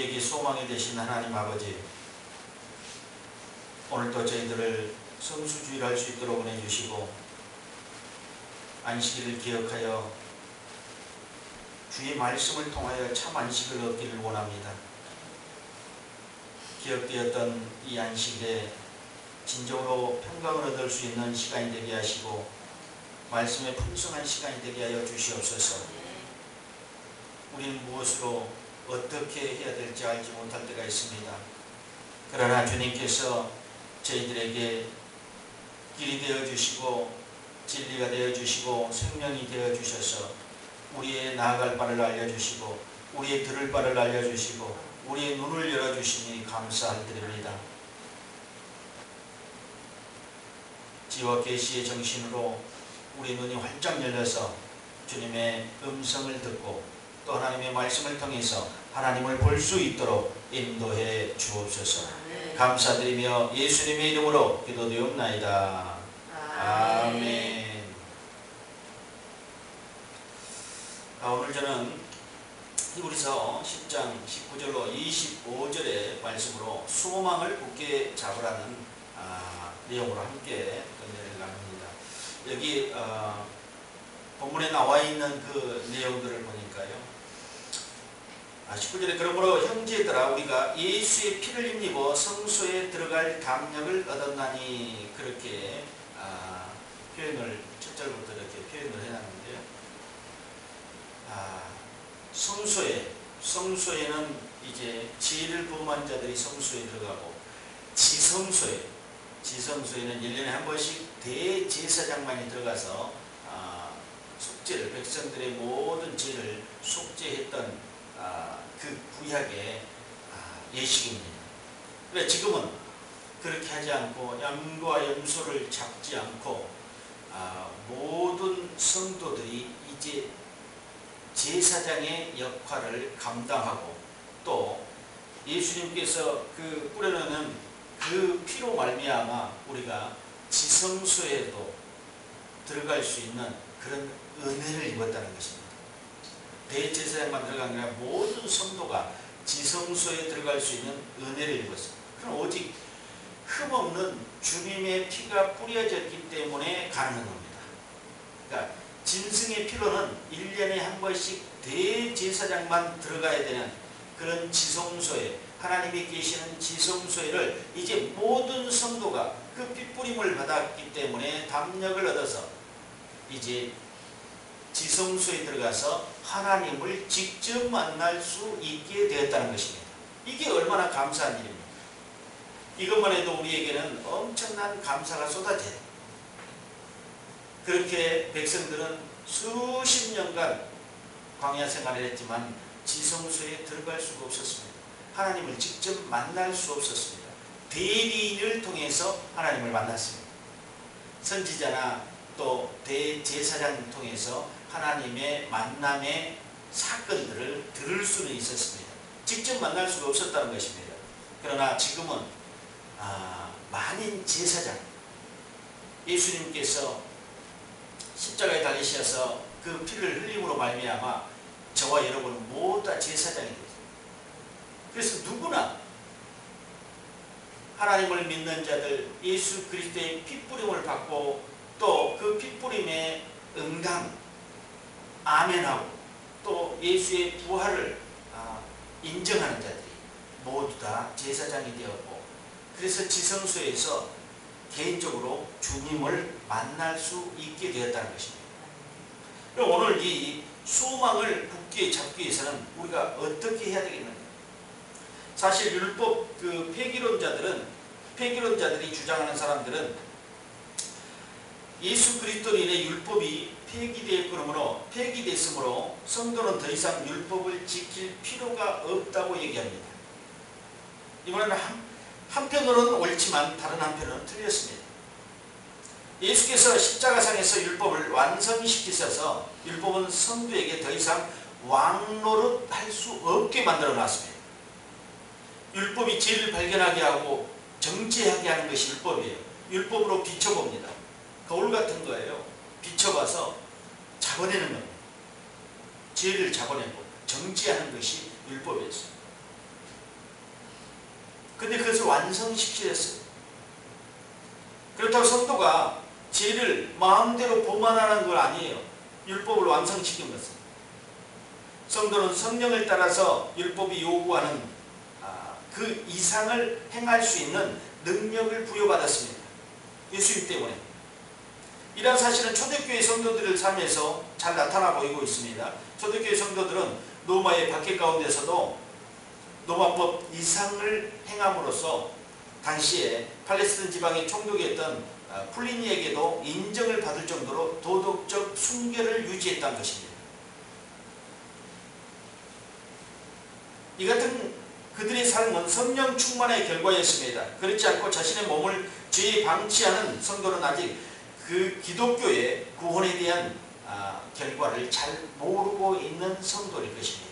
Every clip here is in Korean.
우리에게 소망이 되신 하나님 아버지, 오늘도 저희들을 성수주의를 할 수 있도록 은혜 주시고 안식일을 기억하여 주의 말씀을 통하여 참 안식을 얻기를 원합니다. 기억되었던 이 안식에 진정으로 평강을 얻을 수 있는 시간이 되게 하시고 말씀의 풍성한 시간이 되게 하여 주시옵소서. 우리는 무엇으로 어떻게 해야 될지 알지 못할 때가 있습니다. 그러나 주님께서 저희들에게 길이 되어주시고 진리가 되어주시고 생명이 되어주셔서 우리의 나아갈 바를 알려주시고 우리의 들을 바를 알려주시고 우리의 눈을 열어주시니 감사드립니다. 지와 계시의 정신으로 우리 눈이 활짝 열려서 주님의 음성을 듣고 또 하나님의 말씀을 통해서 하나님을 볼 수 있도록 인도해 주옵소서. 감사드리며 예수님의 이름으로 기도드리옵나이다. 아멘. 오늘 저는 히브리서 10장 19절로 25절의 말씀으로 소망을 굳게 잡으라는 내용으로 함께 은혜를 나눕니다. 여기 본문에 나와 있는 그 내용들을 보니까요, 19절에 그러므로 형제들아 우리가 예수의 피를 힘입어 성소에 들어갈 담력을 얻었나니, 그렇게 표현을 첫 절부터 이렇게 표현을 해놨는데요. 성소에는 이제 죄를 범한 자들이 성소에 들어가고, 지성소에는 1년에 한 번씩 대제사장만이 들어가서 속죄를, 백성들의 모든 죄를 속죄했던 그 구약의 예식입니다. 그래 지금은 그렇게 하지 않고 양과 염소를 잡지 않고 모든 성도들이 이제 제사장의 역할을 감당하고, 또 예수님께서 그 뿌려놓는 그 피로 말미암아 우리가 지성소에도 들어갈 수 있는 그런 은혜를 입었다는 것입니다. 대제사장만 들어간 게 아니라 모든 성도가 지성소에 들어갈 수 있는 은혜를 입었습니다. 그럼 오직 흠없는 주님의 피가 뿌려졌기 때문에 가능한 겁니다. 그러니까 짐승의 피로는 1년에 한 번씩 대제사장만 들어가야 되는 그런 지성소에, 하나님이 계시는 지성소에를 이제 모든 성도가 그 피뿌림을 받았기 때문에 담력을 얻어서 이제 지성소에 들어가서 하나님을 직접 만날 수 있게 되었다는 것입니다. 이게 얼마나 감사한 일입니까? 이것만 해도 우리에게는 엄청난 감사가 쏟아져요. 그렇게 백성들은 수십 년간 광야 생활을 했지만 지성소에 들어갈 수가 없었습니다. 하나님을 직접 만날 수 없었습니다. 대리인을 통해서 하나님을 만났습니다. 선지자나 또 대제사장을 통해서 하나님의 만남의 사건들을 들을 수는 있었습니다. 직접 만날 수가 없었다는 것입니다. 그러나 지금은 만인 제사장, 예수님께서 십자가에 달리셔서 그 피를 흘림으로 말미암아 저와 여러분은 모두 다 제사장이 됐습니다. 그래서 누구나 하나님을 믿는 자들, 예수 그리스도의 피뿌림을 받고 또 그 피뿌림에 응당, 아멘하고 또 예수의 부활을 인정하는 자들이 모두 다 제사장이 되었고, 그래서 지성소에서 개인적으로 주님을 만날 수 있게 되었다는 것입니다. 그럼 오늘 이 소망을 굳게 잡기 위해서는 우리가 어떻게 해야 되겠는가? 사실 율법 폐기론자들이 주장하는 사람들은 예수 그리스도로 인해 율법이 폐기됐으므로 성도는 더 이상 율법을 지킬 필요가 없다고 얘기합니다. 이 말은 한편으로는 옳지만 다른 한편으로는 틀렸습니다. 예수께서 십자가상에서 율법을 완성시키셔서 율법은 성도에게 더 이상 왕노릇할 수 없게 만들어 놨습니다. 율법이 죄를 발견하게 하고 정죄하게 하는 것이 율법이에요. 율법으로 비춰봅니다. 거울 같은 거예요. 비춰봐서 잡아내는 겁니다. 죄를 잡아내고 정죄하는 것이 율법이었어요. 근데 그것을 완성시키셨어요. 그렇다고 성도가 죄를 마음대로 범하는 건 아니에요. 율법을 완성시킨 것은. 성도는 성령을 따라서 율법이 요구하는 그 이상을 행할 수 있는 능력을 부여받았습니다. 예수님 때문에. 이러한 사실은 초대교회 성도들의 삶에서 잘 나타나 보이고 있습니다. 초대교회 성도들은 로마의 박해 가운데서도 로마법 이상을 행함으로써 당시에 팔레스타인 지방의 총독이었던 플리니에게도 인정을 받을 정도로 도덕적 순결을 유지했다는 것입니다. 이 같은 그들의 삶은 성령 충만의 결과였습니다. 그렇지 않고 자신의 몸을 죄에 방치하는 성도는 아직 그 기독교의 구원에 대한 결과를 잘 모르고 있는 성도일 것입니다.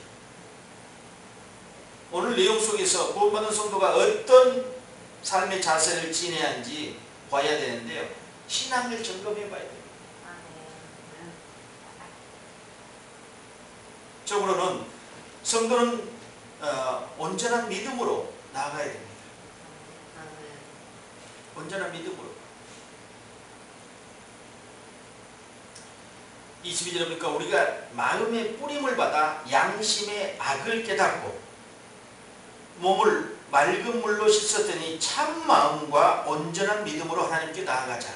오늘 내용 속에서 구원받은 성도가 어떤 삶의 자세를 지내야 하는지 봐야 되는데요. 신앙을 점검해 봐야 됩니다. 적으로는 성도는 온전한 믿음으로 나아가야 됩니다. 온전한 믿음으로. 22절에 보니까 우리가 마음의 뿌림을 받아 양심의 악을 깨닫고 몸을 맑은 물로 씻었더니 참 마음과 온전한 믿음으로 하나님께 나아가자.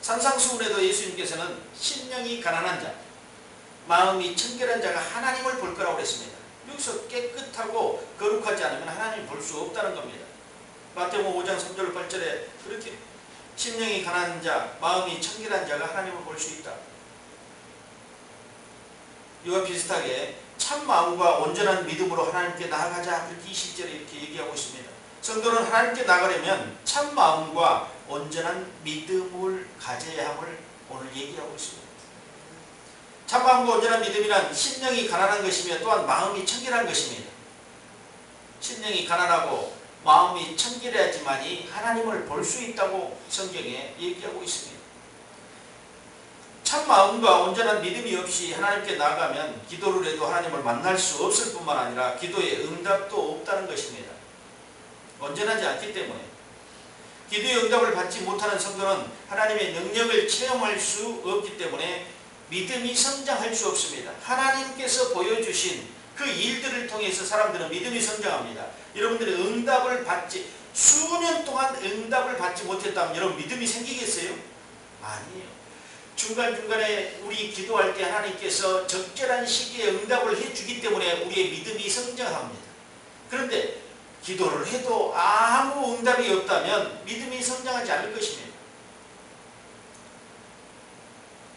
산상수훈에도 예수님께서는 심령이 가난한 자, 마음이 청결한 자가 하나님을 볼 거라고 그랬습니다. 여기서 깨끗하고 거룩하지 않으면 하나님을 볼 수 없다는 겁니다. 마태복음 5장 3절 8절에 그렇게 심령이 가난한 자, 마음이 청결한 자가 하나님을 볼 수 있다. 이와 비슷하게 참 마음과 온전한 믿음으로 하나님께 나아가자. 그렇게 20절에 이렇게 얘기하고 있습니다. 성도는 하나님께 나가려면 참 마음과 온전한 믿음을 가져야 함을 오늘 얘기하고 있습니다. 참 마음과 온전한 믿음이란 심령이 가난한 것이며 또한 마음이 청결한 것입니다. 심령이 가난하고 마음이 청결해야지만이 하나님을 볼 수 있다고 성경에 얘기하고 있습니다. 참 마음과 온전한 믿음이 없이 하나님께 나아가면 기도를 해도 하나님을 만날 수 없을 뿐만 아니라 기도에 응답도 없다는 것입니다. 온전하지 않기 때문에. 기도의 응답을 받지 못하는 성도는 하나님의 능력을 체험할 수 없기 때문에 믿음이 성장할 수 없습니다. 하나님께서 보여주신 그 일들을 통해서 사람들은 믿음이 성장합니다. 여러분들이 응답을 받지, 수년 동안 응답을 받지 못했다면 여러분 믿음이 생기겠어요? 아니에요. 중간중간에 우리 기도할 때 하나님께서 적절한 시기에 응답을 해주기 때문에 우리의 믿음이 성장합니다. 그런데 기도를 해도 아무 응답이 없다면 믿음이 성장하지 않을 것입니다.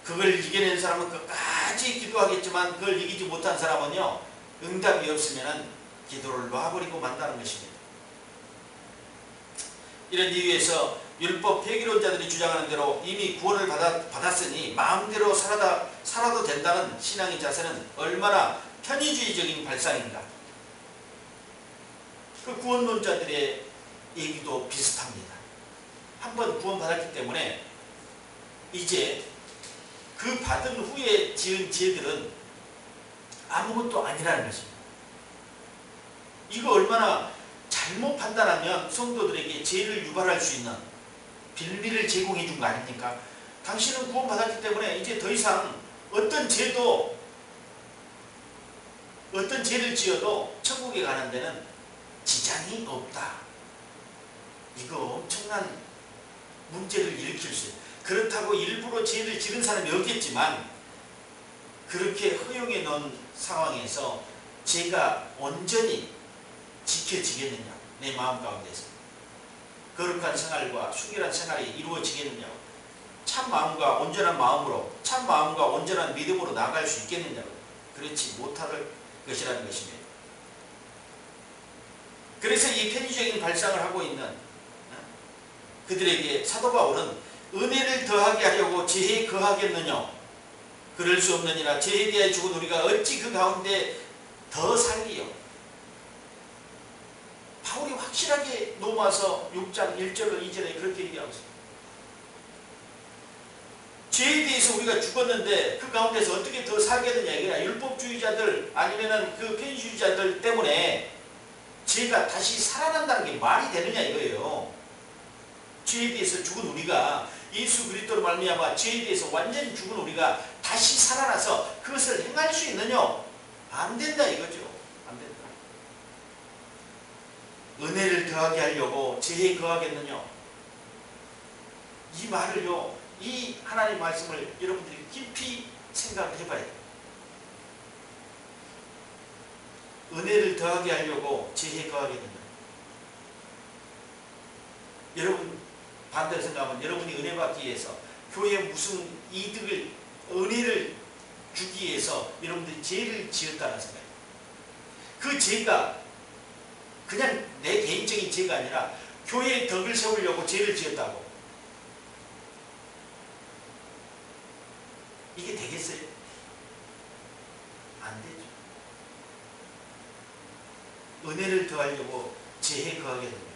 그걸 이겨낸 사람은 끝까지 기도하겠지만 그걸 이기지 못한 사람은요, 응답이 없으면 기도를 놔버리고 만다는 것입니다. 이런 이유에서 율법 폐기론자들이 주장하는 대로 이미 구원을 받았으니 마음대로 살아도 된다는 신앙의 자세는 얼마나 편의주의적인 발상인가. 그 구원론자들의 얘기도 비슷합니다. 한번 구원받았기 때문에 이제 그 받은 후에 지은 죄들은 아무것도 아니라는 것입니다. 이거 얼마나 잘못 판단하면 성도들에게 죄를 유발할 수 있는 빌미를 제공해 준 거 아닙니까? 당신은 구원받았기 때문에 이제 더 이상 어떤 죄를 지어도 천국에 가는 데는 지장이 없다. 이거 엄청난 문제를 일으킬 수 있어요. 그렇다고 일부러 죄를 지은 사람이 없겠지만 그렇게 허용해 놓은 상황에서 죄가 온전히 지켜지겠느냐, 내 마음 가운데서 거룩한 생활과 순결한 생활이 이루어지겠느냐, 참 마음과 온전한 마음으로, 참 마음과 온전한 믿음으로 나아갈 수 있겠느냐, 그렇지 못할 것이라는 것입니다. 그래서 이 편의적인 발상을 하고 있는 그들에게 사도 바울은 은혜를 더하게 하려고 죄에 거하겠느냐, 그럴 수 없느니라. 죄에 대하여 죽은 우리가 어찌 그 가운데 더 살리요. 바울이 확실하게 로마서 6장 1절로 2절에 그렇게 얘기하고 있습니다. 죄에 대해서 우리가 죽었는데 그 가운데서 어떻게 더 살겠느냐. 이거야. 율법주의자들 아니면은 그 편의주의자들 때문에 죄가 다시 살아난다는 게 말이 되느냐 이거예요. 죄에 대해서 죽은 우리가, 예수 그리스도로 말미암아 죄에 대해서 완전히 죽은 우리가 다시 살아나서 그것을 행할 수 있느냐? 안 된다 이거죠. 안 된다. 은혜를 더하게 하려고 죄에 거하겠느냐? 이 말을요, 이 하나님 말씀을 여러분들이 깊이 생각을 해봐야 돼요. 은혜를 더하게 하려고 죄에 거하겠느냐? 여러분 반대로 생각하면 여러분이 은혜 받기 위해서, 교회에 무슨 이득을, 은혜를 주기 위해서 여러분들이 죄를 지었다는 생각이에요. 그 죄가 그냥 내 개인적인 죄가 아니라 교회의 덕을 세우려고 죄를 지었다고. 이게 되겠어요? 안 되죠. 은혜를 더하려고 죄에 거하게 됩니다.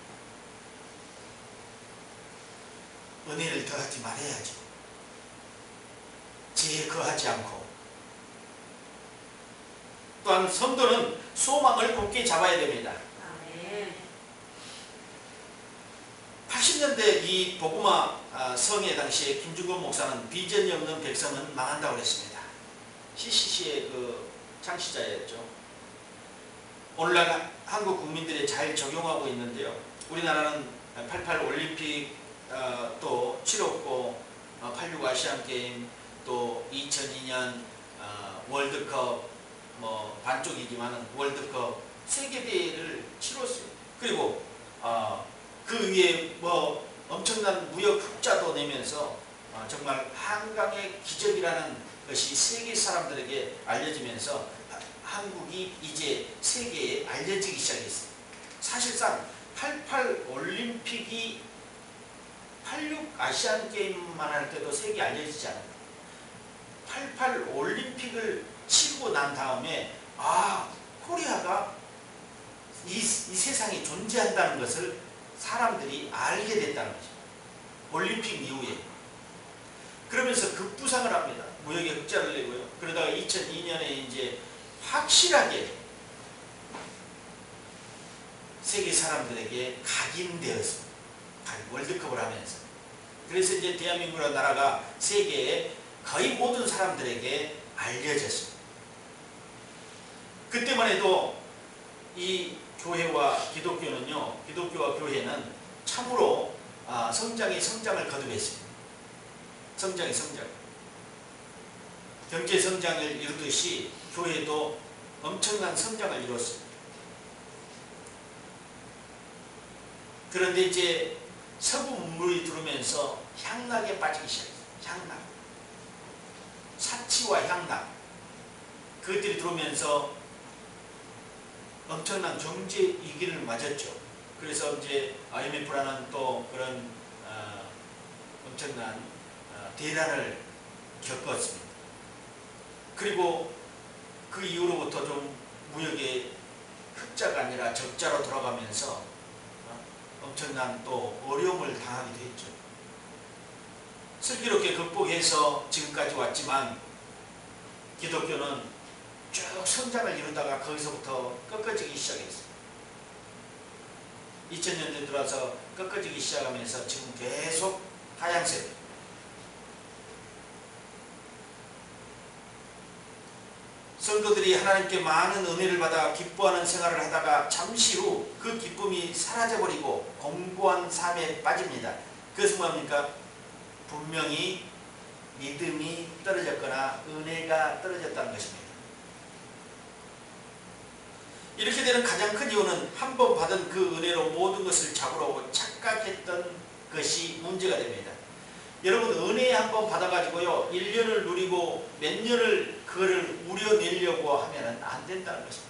은혜를 더하지 말아야죠. 죄에 거하지 않고. 또한 성도는 소망을 굳게 잡아야 됩니다. 80년대 이 복음화 성회 당시에 김중건 목사는 비전이 없는 백성은 망한다고 했습니다. CCC의 그 창시자였죠. 오늘날 한국 국민들이 잘 적용하고 있는데요. 우리나라는 88 올림픽, 또 치렀고, 86 아시안게임, 또 2002년 월드컵, 뭐 반쪽이지만 월드컵 세계대회를 치렀어요. 그리고 그 위에 뭐 엄청난 무역 흑자도 내면서 정말 한강의 기적이라는 것이 세계 사람들에게 알려지면서 한국이 이제 세계에 알려지기 시작했어요. 사실상 88 올림픽이 86 아시안게임만 할 때도 세계에 알려지지 않아요. 88 올림픽을 치르고 난 다음에 코리아가 이 세상에 존재한다는 것을 사람들이 알게 됐다는 거죠. 올림픽 이후에. 그러면서 급부상을 합니다. 무역의 흑자를 내고요. 그러다가 2002년에 이제 확실하게 세계 사람들에게 각인되었습니다. 월드컵을 하면서. 그래서 이제 대한민국이라는 나라가 세계의 거의 모든 사람들에게 알려졌습니다. 그때만 해도 이 교회와 기독교는요, 기독교와 교회는 참으로 성장의 성장을 거듭했습니다. 성장의 성장. 경제 성장을 이루듯이 교회도 엄청난 성장을 이뤘습니다. 그런데 이제 서구 문물이 들어오면서 향락에 빠지기 시작했어요. 향락. 사치와 향락. 그것들이 들어오면서 엄청난 경제 위기를 맞았죠. 그래서 이제 IMF라는 또 그런 엄청난 대란을 겪었습니다. 그리고 그 이후로부터 좀 무역의 흑자가 아니라 적자로 돌아가면서 엄청난 또 어려움을 당하기도 했죠. 슬기롭게 극복해서 지금까지 왔지만 기독교는 쭉 성장을 이루다가 거기서부터 꺾어지기 시작했어요. 2000년대 들어와서 꺾어지기 시작하면서 지금 계속 하향세. 성도들이 하나님께 많은 은혜를 받아 기뻐하는 생활을 하다가 잠시 후 그 기쁨이 사라져버리고 공고한 삶에 빠집니다. 그것은 뭡니까? 분명히 믿음이 떨어졌거나 은혜가 떨어졌다는 것입니다. 이렇게 되는 가장 큰 이유는 한 번 받은 그 은혜로 모든 것을 잡으려고 착각했던 것이 문제가 됩니다. 여러분, 은혜 한 번 받아가지고요 1년을 누리고 몇 년을 그거를 우려내려고 하면 안 된다는 것입니다.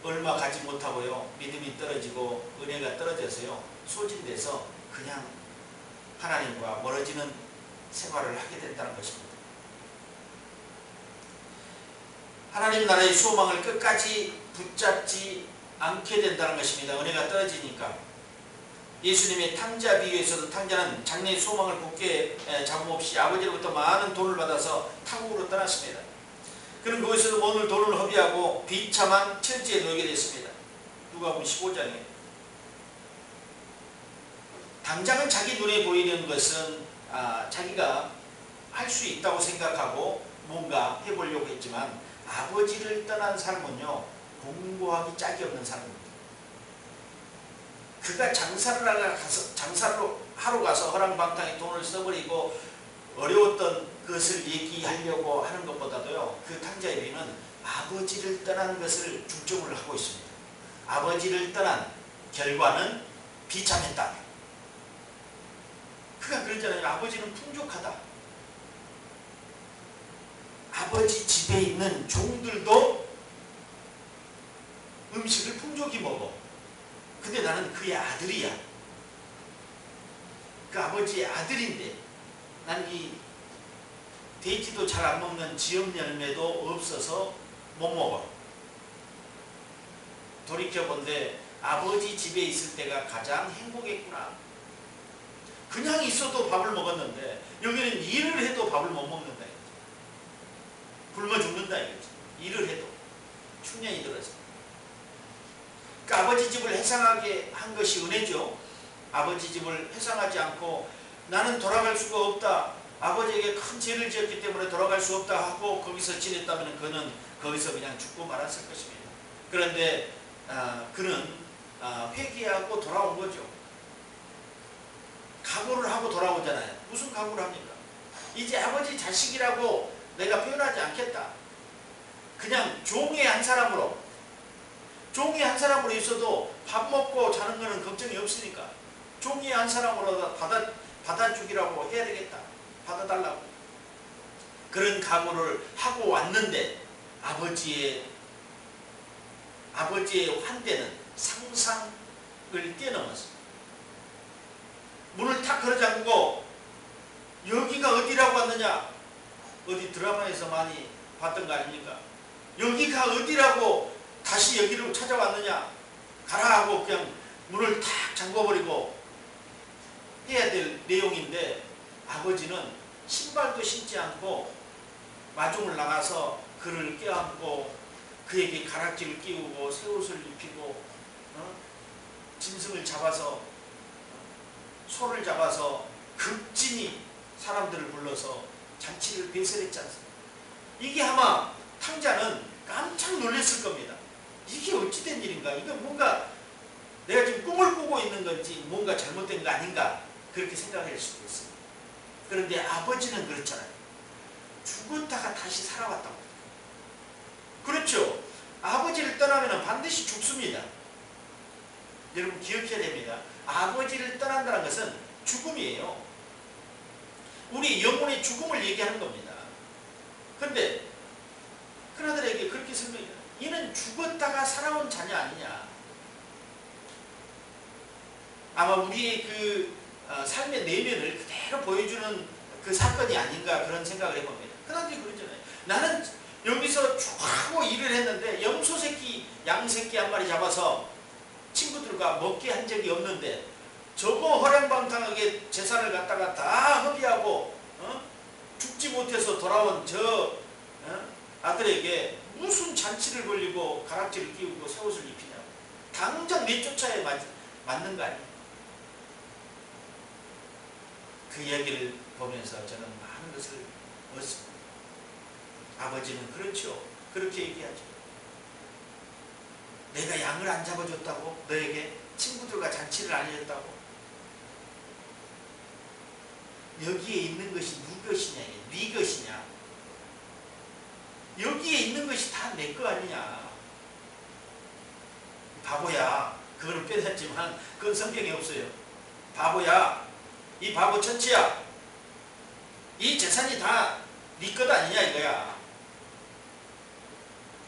얼마 가지 못하고요 믿음이 떨어지고 은혜가 떨어져서요 소진돼서 그냥 하나님과 멀어지는 생활을 하게 된다는 것입니다. 하나님 나라의 소망을 끝까지 붙잡지 않게 된다는 것입니다. 은혜가 떨어지니까. 예수님의 탕자 비유에서도 탕자는 장래의 소망을 굳게 잡음 없이 아버지로부터 많은 돈을 받아서 타국으로 떠났습니다. 그는 거기서도 오늘 돈을 허비하고 비참한 처지에 놓이게 됐습니다. 누가복음 15장에 당장은 자기 눈에 보이는 것은 자기가 할 수 있다고 생각하고 뭔가 해보려고 했지만 아버지를 떠난 사람은요 공부하기 짝이 없는 사람입니다. 그가 장사를 하러 가서 허랑방탕에 돈을 써버리고 어려웠던 것을 얘기하려고 하는 것보다도요 그 탕자의 비는 아버지를 떠난 것을 중점을 하고 있습니다. 아버지를 떠난 결과는 비참했다. 그가 그러잖아요. 아버지는 풍족하다. 아버지 집에 있는 종들도 음식을 풍족히 먹어. 근데 나는 그의 아들이야. 그 아버지의 아들인데 난 이 돼지도 잘 안 먹는 지엽 열매도 없어서 못 먹어. 돌이켜본데 아버지 집에 있을 때가 가장 행복했구나. 그냥 있어도 밥을 먹었는데 여기는 일을 해도 밥을 못 먹는다. 굶어 죽는다 이거지. 일을 해도 충년이 들어서. 그러니까 아버지 집을 회상하게 한 것이 은혜죠. 아버지 집을 회상하지 않고 나는 돌아갈 수가 없다. 아버지에게 큰 죄를 지었기 때문에 돌아갈 수 없다 하고 거기서 지냈다면 그는 거기서 그냥 죽고 말았을 것입니다. 그런데 그는 회개하고 돌아온 거죠. 각오를 하고 돌아오잖아요. 무슨 각오를 합니까? 이제 아버지 자식이라고 내가 표현하지 않겠다. 그냥 종의 한 사람으로 있어도 밥 먹고 자는 거는 걱정이 없으니까 종의 한 사람으로 받아주기라고 해야 되겠다. 받아달라고. 그런 각오를 하고 왔는데 아버지의 환대는 상상을 뛰어넘었어. 문을 탁 걸어잠그고 여기가 어디라고 왔느냐? 어디 드라마에서 많이 봤던 거 아닙니까? 여기가 어디라고 다시 여기로 찾아왔느냐? 가라 하고 그냥 문을 탁 잠궈버리고 해야 될 내용인데 아버지는 신발도 신지 않고 마중을 나가서 그를 껴안고 그에게 가락지를 끼우고 새 옷을 입히고 짐승을 잡아서 소를 잡아서 극진히 사람들을 불러서 잔치를 배설했지 않습니까? 이게 아마 탕자는 깜짝 놀랐을 겁니다. 이게 어찌된 일인가? 이거 뭔가 내가 지금 꿈을 꾸고 있는 건지 뭔가 잘못된 거 아닌가? 그렇게 생각할 수도 있습니다. 그런데 아버지는 그렇잖아요. 죽었다가 다시 살아왔다고. 그렇죠. 아버지를 떠나면 반드시 죽습니다. 여러분 기억해야 됩니다. 아버지를 떠난다는 것은 죽음이에요. 우리 영혼의 죽음을 얘기하는 겁니다. 그런데 큰아들에게 그렇게 설명해요. 이는 죽었다가 살아온 자녀 아니냐. 아마 우리의 그 삶의 내면을 그대로 보여주는 그 사건이 아닌가 그런 생각을 해봅니다. 큰아들이 그러잖아요. 나는 여기서 쭉 하고 일을 했는데 염소새끼, 양새끼 한 마리 잡아서 친구들과 먹게 한 적이 없는데 저거 허랑방탕하게 제사를 갖다가 다 허비하고 죽지 못해서 돌아온 저 아들에게 무슨 잔치를 벌리고 가락지를 끼우고 새 옷을 입히냐고. 당장 내쫓아야 맞는 거 아니에요. 그 이야기를 보면서 저는 많은 것을 얻습니다. 아버지는 그렇죠. 그렇게 얘기하죠. 내가 양을 안 잡아줬다고? 너에게 친구들과 잔치를 안 해줬다고? 여기에 있는 것이 누 것이냐? 네 것이냐? 여기에 있는 것이 다 내 거 아니냐? 바보야. 그거는 빼놨지만 그건 성경에 없어요. 바보야. 이 바보 천치야. 이 재산이 다 네 것 아니냐 이거야.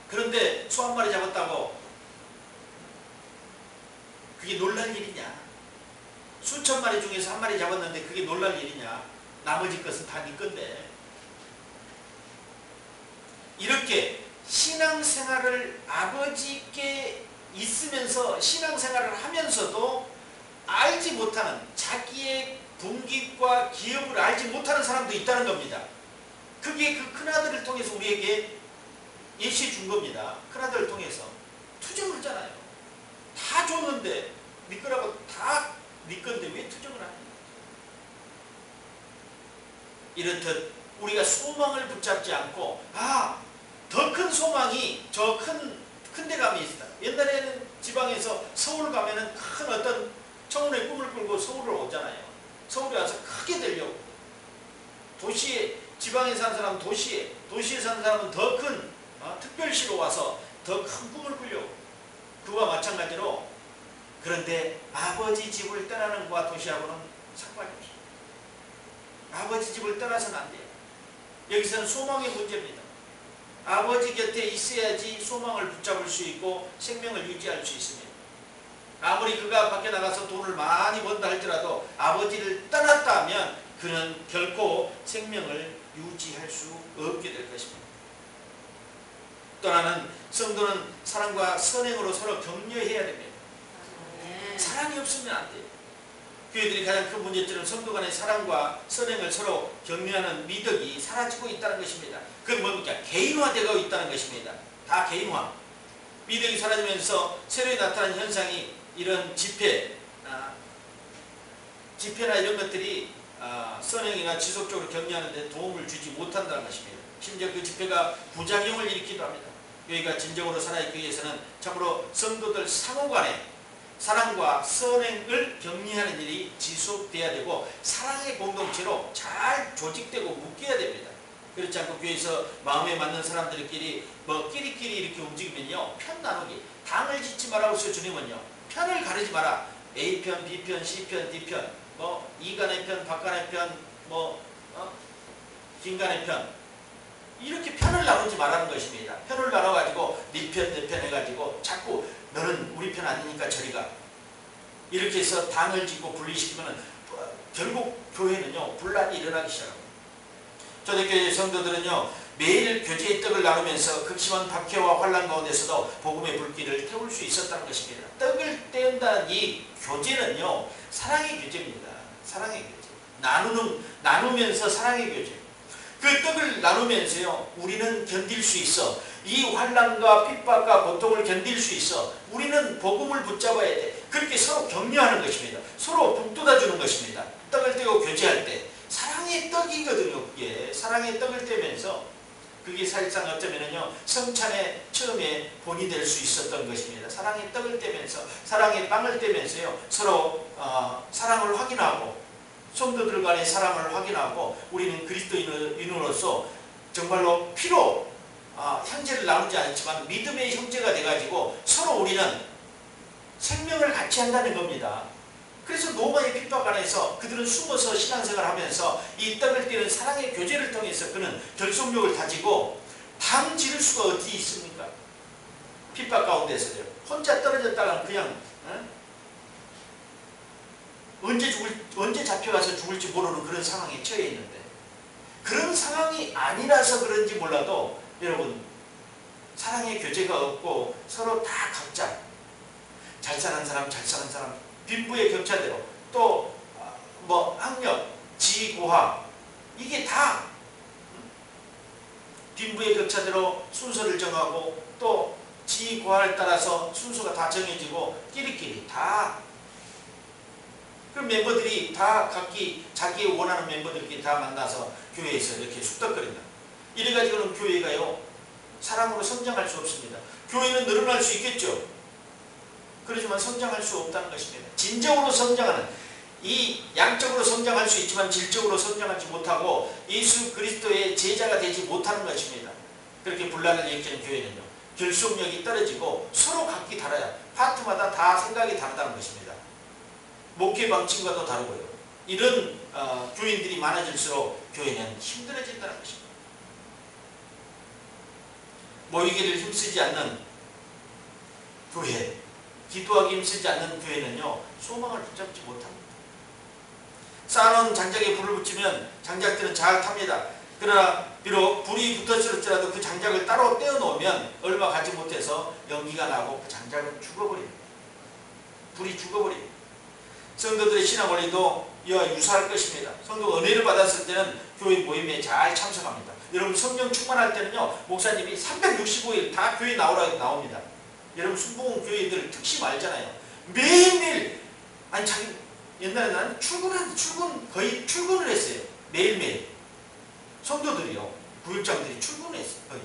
그런데 소 한 마리 잡았다고 그게 놀랄 일이냐? 수천 마리 중에서 한 마리 잡았는데 그게 놀랄 일이냐? 나머지 것은 다 네 건데. 이렇게 신앙생활을 아버지께 있으면서 신앙생활을 하면서도 알지 못하는 자기의 동기과 기업을 알지 못하는 사람도 있다는 겁니다. 그게 그 큰아들을 통해서 우리에게 예시해 준 겁니다. 큰아들을 통해서 투정하잖아요. 다 줬는데 네 거라고 다 네 건데 왜 투정을 하냐. 이렇듯 우리가 소망을 붙잡지 않고 더 큰 소망이 저 큰 데 가면 있다. 옛날에는 지방에서 서울 가면은 큰 어떤 청운의 꿈을 끌고 서울을 오잖아요. 서울에 와서 크게 되려고. 도시에 지방에 사는 사람은 도시에 사는 사람은 더 큰 특별시로 와서 더 큰 꿈을 꾸려고. 그와 마찬가지로 그런데 아버지 집을 떠나는 것과 도시하고는 상관이 없어요. 아버지 집을 떠나서는 안 돼요. 여기서는 소망의 문제입니다. 아버지 곁에 있어야지 소망을 붙잡을 수 있고 생명을 유지할 수 있습니다. 아무리 그가 밖에 나가서 돈을 많이 번다 할지라도 아버지를 떠났다 하면 그는 결코 생명을 유지할 수 없게 될 것입니다. 떠나는 성도는 사랑과 선행으로 서로 격려해야 됩니다. 사랑이 없으면 안 돼요. 교회들이 가장 큰 문제점은 성도 간의 사랑과 선행을 서로 격려하는 미덕이 사라지고 있다는 것입니다. 그건 뭡니까? 개인화되고 있다는 것입니다. 다 개인화. 미덕이 사라지면서 새로 나타난 현상이 이런 집회나 이런 것들이 선행이나 지속적으로 격려하는 데 도움을 주지 못한다는 것입니다. 심지어 그 집회가 부작용을 일으키기도 합니다. 교회가 진정으로 살아있기 위해서는 참으로 성도들 상호간에 사랑과 선행을 격려하는 일이 지속돼야 되고 사랑의 공동체로 잘 조직되고 묶여야 됩니다. 그렇지 않고 교회에서 마음에 맞는 사람들끼리 끼리끼리 이렇게 움직이면요, 편 나누기, 당을 짓지 마라고 해서 주님은요, 편을 가르지 마라. A편, B편, C편, D편, 이간의 편, 박간의 편, 긴간의 편, 이렇게 편을 나누지 말라는 것입니다. 편을 나눠가지고 네 편, 내 편 해가지고 자꾸 너는 우리 편 아니니까 저리 가. 이렇게 해서 당을 짓고 분리시키면 결국 교회는요, 분란이 일어나기 시작합니다. 초대교회 성도들은요, 매일 교제의 떡을 나누면서 극심한 박해와 환난 가운데서도 복음의 불길을 태울 수 있었다는 것입니다. 떡을 떼운다는 이 교제는요, 사랑의 교제입니다. 사랑의 교제. 나누면서 사랑의 교제. 그 떡을 나누면서요, 우리는 견딜 수 있어. 이 환난과 핍박과 고통을 견딜 수 있어. 우리는 복음을 붙잡아야 돼. 그렇게 서로 격려하는 것입니다. 서로 북돋아주는 것입니다. 떡을 떼고 교제할 때 사랑의 떡이거든요. 그게 사랑의 떡을 떼면서 그게 사실상 어쩌면은요, 성찬의 처음에 본이 될 수 있었던 것입니다. 사랑의 떡을 떼면서, 사랑의 빵을 떼면서요, 서로 사랑을 확인하고, 성도들 간의 사랑을 확인하고, 우리는 그리스도인으로서 정말로 피로 형제를 나누지 않지만 믿음의 형제가 돼가지고 서로 우리는 생명을 같이 한다는 겁니다. 그래서 노마의 핍박 안에서 그들은 숨어서 신앙생활을 하면서 이 떡을 떼는 사랑의 교제를 통해서 그는 결속력을 다지고 당 지를 수가 어디 있습니까? 핍박 가운데서요. 혼자 떨어졌다가 그냥 언제 잡혀가서 죽을지 모르는 그런 상황에 처해 있는데, 그런 상황이 아니라서 그런지 몰라도 여러분, 사랑의 교제가 없고 서로 다 각자 잘 사는 사람, 빈부의 격차대로, 또 학력, 지고하, 이게 다 빈부의 격차대로 순서를 정하고, 또 지고하를 따라서 순서가 다 정해지고, 끼리끼리 다, 그럼 멤버들이 다 각기 자기 원하는 멤버들끼리 다 만나서 교회에서 이렇게 숙덕거린다. 이래가지고는 교회가요, 사랑으로 성장할 수 없습니다. 교회는 늘어날 수 있겠죠. 그렇지만 성장할 수 없다는 것입니다. 진정으로 성장하는, 이 양적으로 성장할 수 있지만 질적으로 성장하지 못하고 예수 그리스도의 제자가 되지 못하는 것입니다. 그렇게 분란을 일으키는 교회는요, 결속력이 떨어지고 서로 각기 달라요. 파트마다 다 생각이 다르다는 것입니다. 목회 방침과도 다르고요. 이런 교인들이 많아질수록 교회는 힘들어진다는 것입니다. 모이기를 힘쓰지 않는 교회, 기도하기 힘쓰지 않는 교회는요, 소망을 붙잡지 못합니다. 쌓아놓은 장작에 불을 붙이면 장작들은 잘 탑니다. 그러나 비록 불이 붙었을지라도 그 장작을 따로 떼어놓으면 얼마 가지 못해서 연기가 나고 그 장작은 죽어버립니다. 불이 죽어버립니다. 성도들의 신앙 원리도 이와 유사할 것입니다. 성도가 은혜를 받았을 때는 교회 모임에 잘 참석합니다. 여러분, 성령 충만할 때는요, 목사님이 365일 다 교회 나오라고 나옵니다. 여러분, 순복음 교회들 특심 알잖아요. 매일매일, 아니 자기 옛날에 나는 거의 출근을 했어요. 매일매일. 성도들이요, 부육장들이 출근했어요. 거의.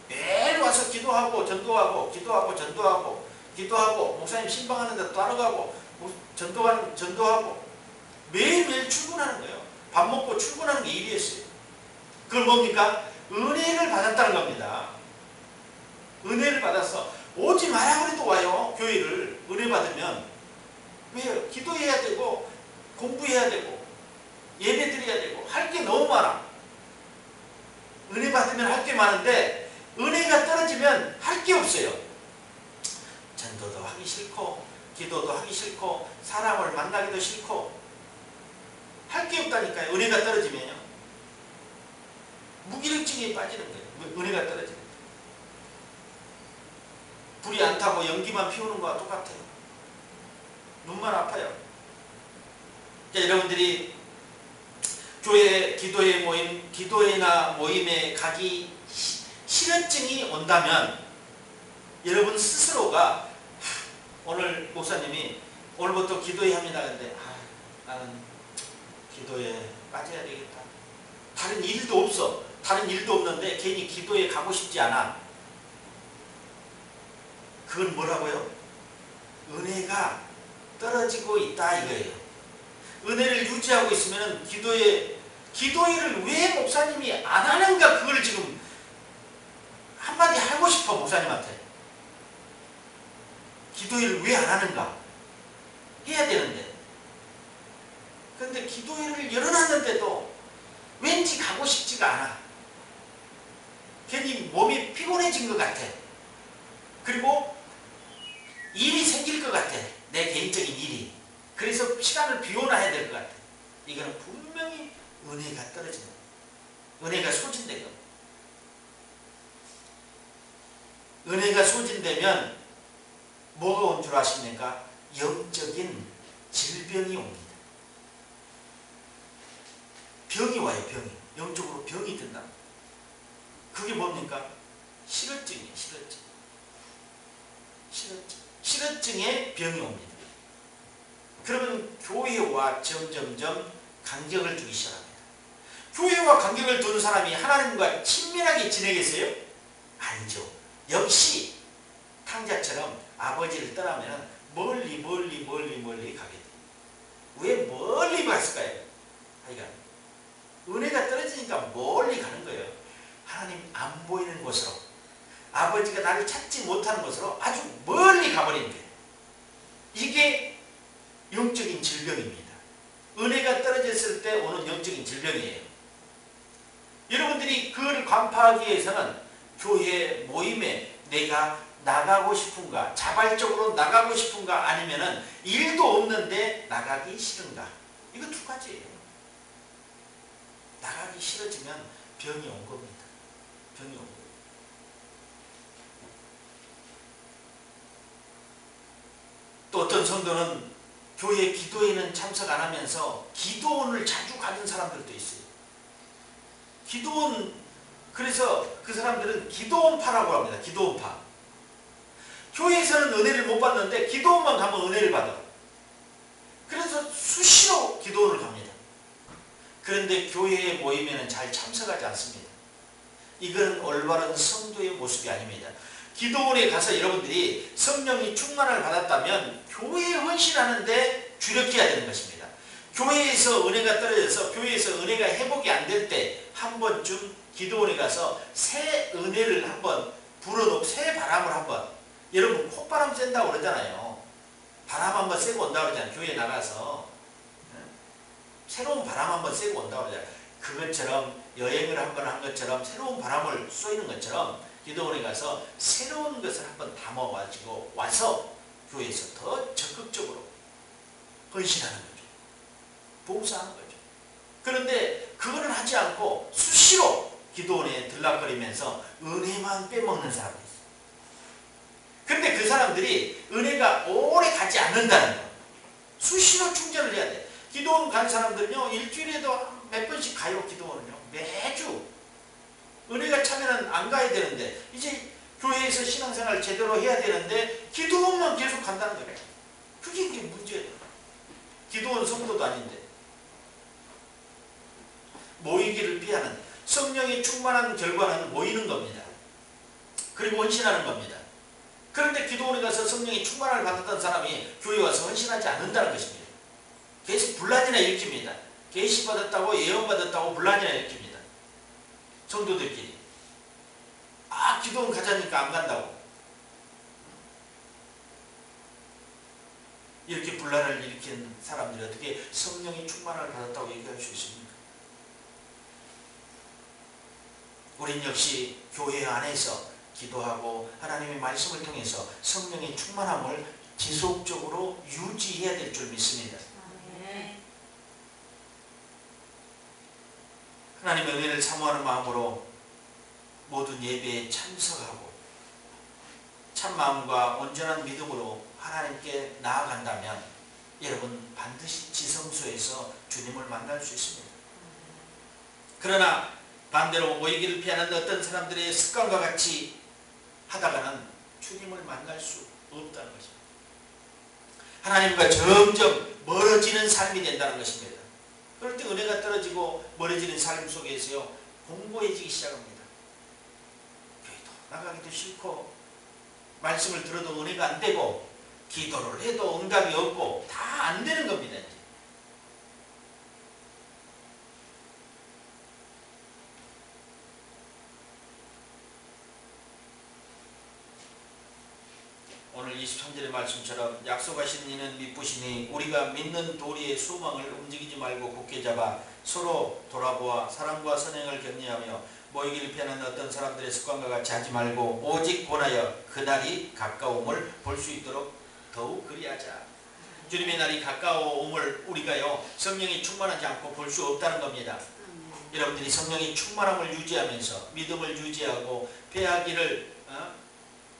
매일 와서 기도하고 전도하고 기도하고 전도하고 기도하고 목사님 신방하는 데 따라가고 전도하고 매일매일 출근하는 거예요. 밥 먹고 출근하는 게 일이었어요. 그걸 뭡니까? 은혜를 받았다는 겁니다. 은혜를 받아서 오지 마라 그래도 와요. 교회를 은혜 받으면. 왜요? 기도해야 되고 공부해야 되고 예배 드려야 되고 할 게 너무 많아. 은혜 받으면 할 게 많은데 은혜가 떨어지면 할 게 없어요. 전도도 하기 싫고 기도도 하기 싫고 사람을 만나기도 싫고 할 게 없다니까요. 은혜가 떨어지면요. 무기력증에 빠지는 거예요. 은혜가 떨어지면. 불이 안 타고 연기만 피우는 거와 똑같아요. 눈만 아파요. 그러니까 여러분들이 교회 기도회 모임, 기도회나 모임에 가기 싫어증이 온다면 여러분 스스로가 오늘 목사님이 오늘부터 기도회 합니다. 근데 나는 기도에 빠져야 되겠다. 다른 일도 없어. 다른 일도 없는데 괜히 기도에 가고 싶지 않아. 그건 뭐라고요? 은혜가 떨어지고 있다 이거예요. 은혜를 유지하고 있으면 기도회를 왜 목사님이 안 하는가, 그걸 지금 한마디 하고 싶어. 목사님한테 기도회를 왜 안 하는가 해야 되는데, 그런데 기도회를 열어놨는데도 왠지 가고 싶지가 않아. 괜히 몸이 피곤해진 것 같아. 그리고 일이 생길 것 같아. 내 개인적인 일이. 그래서 시간을 비워놔야 될 것 같아. 이거는 분명히 은혜가 떨어지는 거야. 은혜가 소진된 겁니다. 은혜가 소진되면 뭐가 온 줄 아십니까? 영적인 질병이 옵니다. 병이 와요. 병이. 영적으로 병이 든다. 그게 뭡니까? 실어증이에요. 실어증에 병이 옵니다. 그러면 교회와 점점점 간격을 두기 시작합니다. 교회와 간격을 두는 사람이 하나님과 친밀하게 지내겠어요? 아니죠. 역시 탕자처럼 아버지를 떠나면 멀리 가게 돼요. 왜 멀리 갔을까요? 그러니까 은혜가 떨어지니까 멀리 가는 거예요. 하나님 안 보이는 곳으로, 아버지가 나를 찾지 못하는 곳으로 아주 멀리 가버리는 거예요. 이게 영적인 질병입니다. 은혜가 떨어졌을 때 오는 영적인 질병이에요. 여러분들이 그걸 간파하기 위해서는 교회 모임에 내가 나가고 싶은가, 자발적으로 나가고 싶은가, 아니면은 일도 없는데 나가기 싫은가, 이거 두 가지예요. 나가기 싫어지면 병이 온 겁니다. 병이 온 겁니다. 또 어떤 성도는 교회 기도회는 참석 안 하면서 기도원을 자주 가는 사람들도 있어요. 기도원, 그래서 그 사람들은 기도원파라고 합니다. 기도원파. 교회에서는 은혜를 못 받는데 기도원만 가면 은혜를 받아. 그래서 수시로 기도원을 갑니다. 그런데 교회에 모이면 잘 참석하지 않습니다. 이건 올바른 성도의 모습이 아닙니다. 기도원에 가서 여러분들이 성령이 충만을 받았다면 교회에 헌신하는데 주력해야 되는 것입니다. 교회에서 은혜가 떨어져서 교회에서 은혜가 회복이 안 될 때 한 번쯤 기도원에 가서 새 은혜를 한번 불어넣고 새 바람을 한번, 여러분 콧바람 쐰다고 그러잖아요. 바람 한번 쐬고 온다고 그러잖아요. 교회에 나가서 새로운 바람 한번 쐬고 온다고 그러잖아요. 그것처럼 여행을 한번 한 것처럼 새로운 바람을 쏘이는 것처럼 기도원에 가서 새로운 것을 한번 담아가지고 와서 교회에서 더 적극적으로 헌신하는 거죠. 봉사하는 거죠. 그런데 그거는 하지 않고 수시로 기도원에 들락거리면서 은혜만 빼먹는 사람이 있어요. 그런데 그 사람들이 은혜가 오래 가지 않는다는 거예요. 수시로 충전을 해야 돼. 기도원 간 사람들은요, 일주일에도 몇 번씩 가요. 기도원은요, 매주. 은혜가 차면은 안 가야 되는데, 이제 교회에서 신앙생활 제대로 해야 되는데 기도원만 계속 간다는 거예요. 그게 이게 문제예요. 기도원 성도도 아닌데. 모이기를 피하는, 성령이 충만한 결과는 모이는 겁니다. 그리고 헌신하는 겁니다. 그런데 기도원에 가서 성령이 충만을 받았던 사람이 교회 와서 헌신하지 않는다는 것입니다. 계속 분란이나 일으킵니다. 계시 받았다고 예언 받았다고 분란이나 일으킵니다. 성도들끼리. 아, 기도원 가자니까 안 간다고. 이렇게 분란을 일으킨 사람들이 어떻게 성령이 충만을 받았다고 얘기할 수 있습니까? 우린 역시 교회 안에서 기도하고 하나님의 말씀을 통해서 성령의 충만함을 지속적으로 유지해야 될 줄 믿습니다. 하나님의 은혜를 사모하는 마음으로 모든 예배에 참석하고 참마음과 온전한 믿음으로 하나님께 나아간다면 여러분 반드시 지성소에서 주님을 만날 수 있습니다. 그러나 반대로 모이기를 피하는 어떤 사람들의 습관과 같이 하다가는 주님을 만날 수 없다는 것입니다. 하나님과 점점 멀어지는 삶이 된다는 것입니다. 그럴 때 은혜가 떨어지고 멀어지는 삶 속에서요, 공고해지기 시작합니다. 교회도 나가기도 싫고 말씀을 들어도 은혜가 안 되고 기도를 해도 응답이 없고 다 안 되는 겁니다. 이제. 오늘 23절의 말씀처럼 약속하신 이는 미쁘시니 우리가 믿는 도리의 소망을 움직이지 말고 굳게 잡아 서로 돌아보아 사랑과 선행을 격려하며 모이기를 피하는 어떤 사람들의 습관과 같이 하지 말고 오직 권하여 그날이 가까움을 볼 수 있도록 더욱 그리하자. 주님의 날이 가까움을 우리가요 성령이 충만하지 않고 볼 수 없다는 겁니다. 여러분들이 성령의 충만함을 유지하면서 믿음을 유지하고 패하기를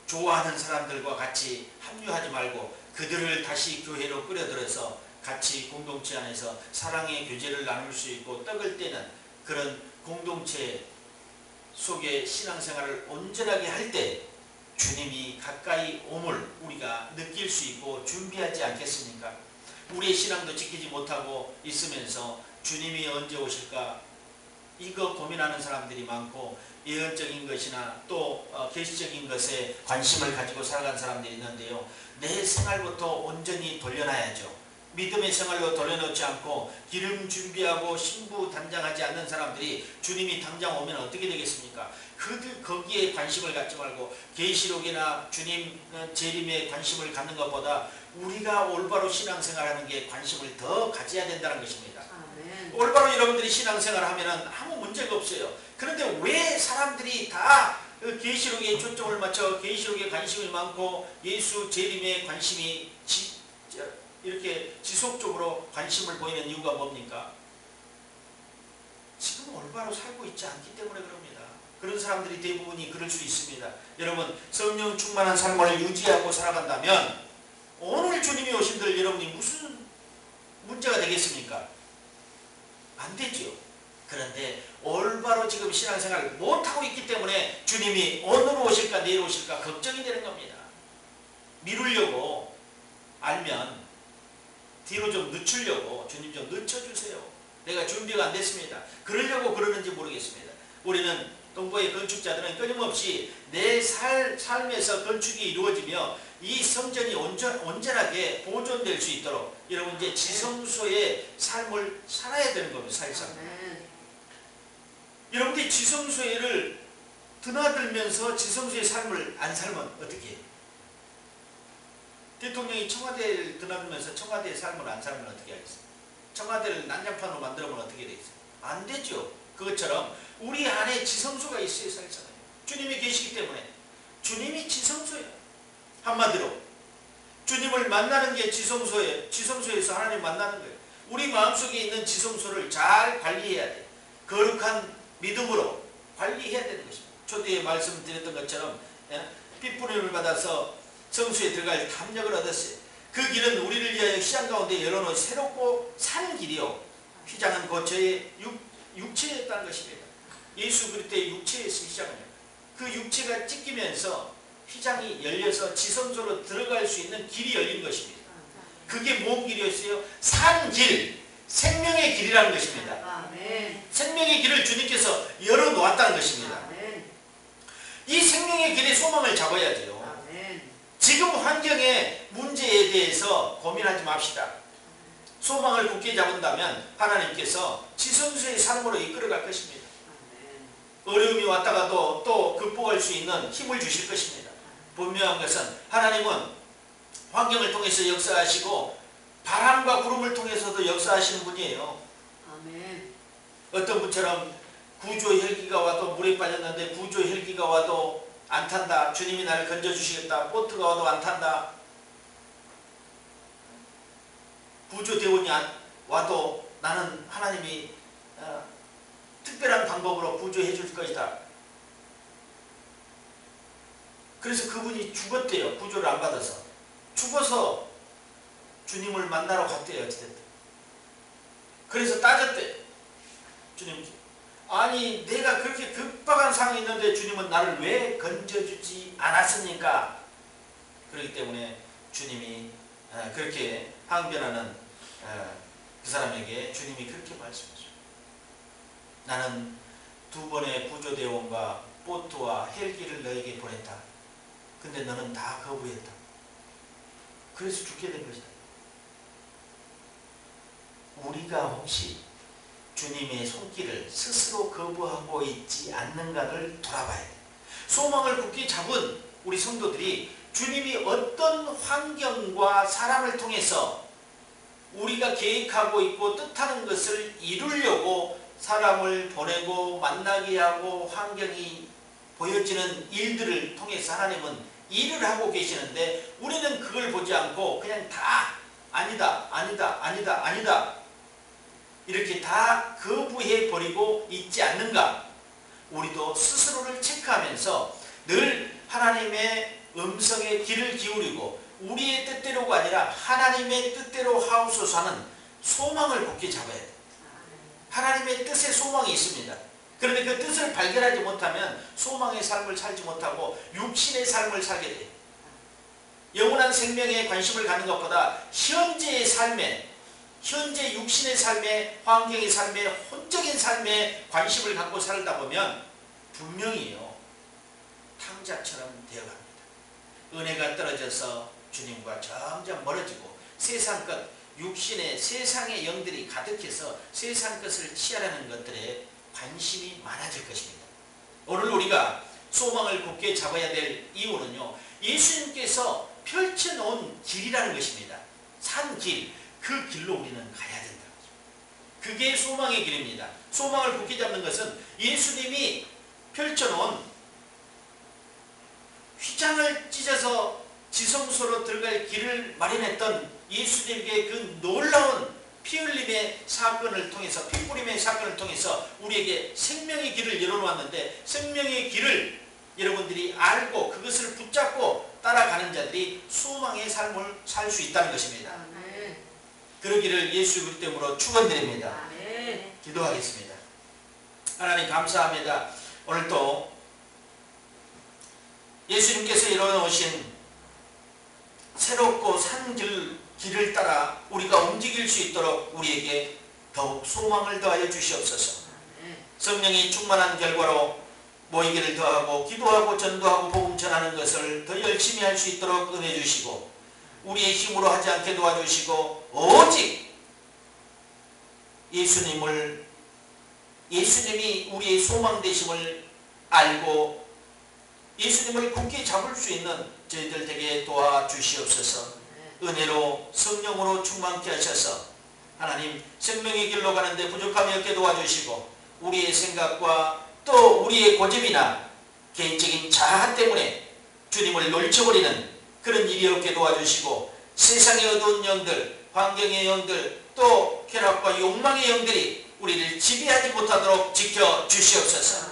좋아하는 사람들과 같이 합류하지 말고 그들을 다시 교회로 끌어들여서 같이 공동체 안에서 사랑의 교제를 나눌 수 있고 떡을 떼는 그런 공동체 속에 신앙생활을 온전하게 할 때 주님이 가까이 옴을 우리가 느낄 수 있고 준비하지 않겠습니까? 우리의 신앙도 지키지 못하고 있으면서 주님이 언제 오실까 이거 고민하는 사람들이 많고 예언적인 것이나 또 계시적인 것에 관심을 가지고 살아간 사람들이 있는데요. 내 생활부터 온전히 돌려놔야죠. 믿음의 생활로 돌려놓지 않고 기름 준비하고 신부 단장하지 않는 사람들이 주님이 당장 오면 어떻게 되겠습니까? 그들 거기에 관심을 갖지 말고 계시록이나 주님 재림에 관심을 갖는 것보다 우리가 올바로 신앙생활하는 게 관심을 더 가져야 된다는 것입니다. 아멘. 올바로 여러분들이 신앙생활을 하면 아무 문제가 없어요. 그런데 왜 사람들이 다 계시록에 초점을 맞춰 계시록에 관심이 많고 예수 재림에 관심이 이렇게 지속적으로 관심을 보이는 이유가 뭡니까? 지금 올바로 살고 있지 않기 때문에 그럽니다. 그런 사람들이 대부분이 그럴 수 있습니다. 여러분 성령 충만한 삶을 유지하고 살아간다면 오늘 주님이 오신들 여러분이 무슨 문제가 되겠습니까? 안 되죠. 그런데 올바로 지금 신앙생활을 못하고 있기 때문에 주님이 오늘 오실까 내일 오실까 걱정이 되는 겁니다. 미루려고 알면 뒤로 좀 늦추려고 주님 좀 늦춰주세요. 내가 준비가 안 됐습니다. 그러려고 그러는지 모르겠습니다. 우리는 동포의 건축자들은 끊임없이 내 삶에서 건축이 이루어지며 이 성전이 온전하게 보존될 수 있도록 여러분 이제 지성소의 삶을 살아야 되는 겁니다. 사실상. 여러분들이 지성소를 드나들면서 지성소의 삶을 안 살면 어떻게 해요? 대통령이 청와대를 드나들면서 청와대의 삶을 안 살면 어떻게 하겠어요? 청와대를 난장판으로 만들면 어떻게 되겠어요? 안 되죠. 그것처럼 우리 안에 지성소가 있어요. 사실상. 주님이 계시기 때문에. 주님이 지성소예요. 한마디로 주님을 만나는 게 지성소예요. 지성소에서 하나님 만나는 거예요. 우리 마음속에 있는 지성소를 잘 관리해야 돼요. 거룩한 믿음으로 관리해야 되는 것입니다. 초대에 말씀드렸던 것처럼 핏부림을 받아서 성수에 들어갈 담력을 얻었어요. 그 길은 우리를 위하여 시장 가운데 열어놓은 새롭고 산 길이요. 휘장은 곧 저의 육체였다는 것입니다. 예수 그리스도의 육체에서 휘장을 그 육체가 찢기면서 휘장이 열려서 지성소로 들어갈 수 있는 길이 열린 것입니다. 그게 뭔 길이었어요? 산 길, 생명의 길이라는 것입니다. 아멘. 생명의 길을 주님께서 열어놓았다는 것입니다. 아멘. 이 생명의 길의 소망을 잡아야 돼요. 아멘. 지금 환경의 문제에 대해서 고민하지 맙시다. 소망을 굳게 잡은다면 하나님께서 지성소의 삶으로 이끌어갈 것입니다. 어려움이 왔다가도 또 극복할 수 있는 힘을 주실 것입니다. 분명한 것은 하나님은 환경을 통해서 역사하시고 바람과 구름을 통해서도 역사하시는 분이에요. 아멘. 어떤 분처럼 구조 헬기가 와도 물에 빠졌는데 구조 헬기가 와도 안 탄다. 주님이 나를 건져주시겠다. 보트가 와도 안 탄다. 구조대원이 와도 나는 하나님이 특별한 방법으로 구조해 줄 것이다. 그래서 그분이 죽었대요. 구조를 안 받아서. 죽어서 주님을 만나러 갔대요. 어찌됐든. 그래서 따졌대요. 주님께. 아니 내가 그렇게 급박한 상황이 있는데 주님은 나를 왜 건져주지 않았습니까? 그렇기 때문에 주님이 그렇게 항변하는 그 사람에게 주님이 그렇게 말씀하죠. 나는 2번의 구조대원과 보트와 헬기를 너에게 보냈다. 근데 너는 다 거부했다. 그래서 죽게 된 것이다. 우리가 혹시 주님의 손길을 스스로 거부하고 있지 않는가를 돌아봐야 돼. 소망을 굳게 잡은 우리 성도들이 주님이 어떤 환경과 사람을 통해서 우리가 계획하고 있고 뜻하는 것을 이루려고 사람을 보내고 만나게 하고 환경이 보여지는 일들을 통해서 하나님은 일을 하고 계시는데 우리는 그걸 보지 않고 그냥 다 아니다 아니다 아니다 아니다 이렇게 다 거부해버리고 있지 않는가. 우리도 스스로를 체크하면서 늘 하나님의 음성에 귀를 기울이고 우리의 뜻대로가 아니라 하나님의 뜻대로 하옵소서 하는 소망을 굳게 잡아야 돼요. 하나님의 뜻에 소망이 있습니다. 그런데 그 뜻을 발견하지 못하면 소망의 삶을 살지 못하고 육신의 삶을 살게 돼요. 영원한 생명에 관심을 갖는 것보다 현재의 삶에, 현재 육신의 삶에, 환경의 삶에, 혼적인 삶에 관심을 갖고 살다 보면 분명히요 탕자처럼 되어갑니다. 은혜가 떨어져서 주님과 점점 멀어지고 세상 것, 육신의 세상의 영들이 가득해서 세상 것을 취하려는 것들에 관심이 많아질 것입니다. 오늘 우리가 소망을 굳게 잡아야 될 이유는요, 예수님께서 펼쳐놓은 길이라는 것입니다. 산 길, 그 길로 우리는 가야 된다. 그게 소망의 길입니다. 소망을 굳게 잡는 것은 예수님이 펼쳐놓은 휘장을 찢어서 지성소로 들어갈 길을 마련했던 예수님의 그 놀라운 피 흘림의 사건을 통해서, 피 뿌림의 사건을 통해서 우리에게 생명의 길을 열어놓았는데, 생명의 길을 여러분들이 알고 그것을 붙잡고 따라가는 자들이 소망의 삶을 살 수 있다는 것입니다. 아멘. 그러기를 예수 그리스도 이름으로 축원드립니다. 아멘. 기도하겠습니다. 하나님 감사합니다. 오늘도 예수님께서 이뤄놓으신 새롭고 산 길을 따라 우리가 움직일 수 있도록 우리에게 더욱 소망을 더하여 주시옵소서. 성령이 충만한 결과로 모이기를 더하고 기도하고 전도하고 복음 전하는 것을 더 열심히 할 수 있도록 은혜 주시고, 우리의 힘으로 하지 않게 도와주시고, 오직 예수님이 우리의 소망 되심을 알고 예수님을 굳게 잡을 수 있는 저희들 되게 도와주시옵소서. 은혜로 성령으로 충만케 하셔서 하나님 생명의 길로 가는데 부족함이 없게 도와주시고, 우리의 생각과 또 우리의 고집이나 개인적인 자아 때문에 주님을 놓쳐버리는 그런 일이 없게 도와주시고, 세상의 어두운 영들, 환경의 영들, 또 쾌락과 욕망의 영들이 우리를 지배하지 못하도록 지켜주시옵소서.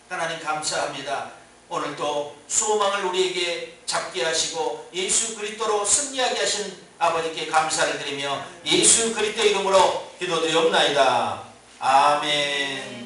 하나님 감사합니다. 오늘도 소망을 우리에게 잡게 하시고 예수 그리스도로 승리하게 하신 아버지께 감사를 드리며 예수 그리스도 이름으로 기도드리옵나이다. 아멘.